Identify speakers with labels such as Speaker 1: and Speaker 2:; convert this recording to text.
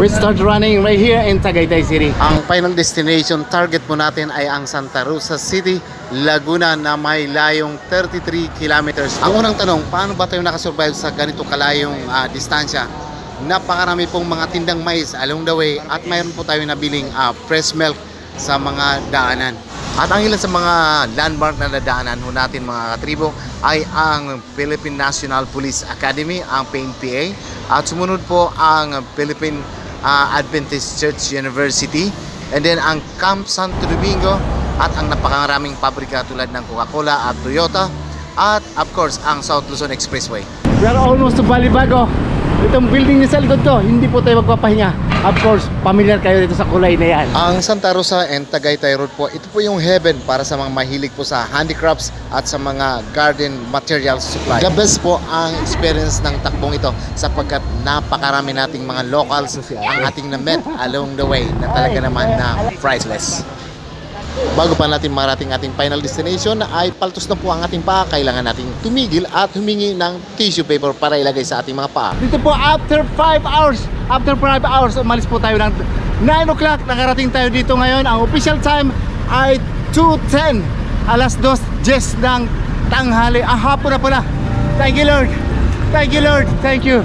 Speaker 1: We start running right here in Tagaytay City. Ang final destination target po natin ay ang Santa Rosa City, Laguna na may layong 33 kilometers. Ang unang tanong, paano ba tayo nakasurvive sa ganito kalayong distansya? Napakarami pong mga tindang mais along the way at mayroon po tayo nabiling fresh milk sa mga daanan. At ang ilan sa mga landmark na nadaanan ho natin mga katribo ay ang Philippine National Police Academy, ang PNPA, at sumunod po ang Philippine Adventist Church University, and then ang Camp Santo Domingo, at ang napakaraming pabrika tulad ng Coca-Cola at Toyota, at of course ang South Luzon Expressway. We are almost to Balibago. Itong building niya sa likod ko, hindi po tayo magpapahinga. Of course, familiar kayo dito sa kulay na yan. Ang Santa Rosa and Tagaytay Road po, ito po yung heaven para sa mga mahilig po sa handicrafts at sa mga garden materials supply. The best po ang experience ng takbong ito sapagkat napakarami nating mga locals ang ating na-met along the way na talaga naman na priceless. Bago pa natin marating ating final destination ay paltos na po ang ating paa, kailangan nating tumigil at humingi ng tissue paper para ilagay sa ating mga paa. Dito po after 5 hours umalis po tayo ng 9 o'clock, nakarating tayo dito ngayon. Ang official time ay 2:10, alas 2:10 ng tanghali. Hapon na pala. Thank you Lord, thank you Lord, thank you.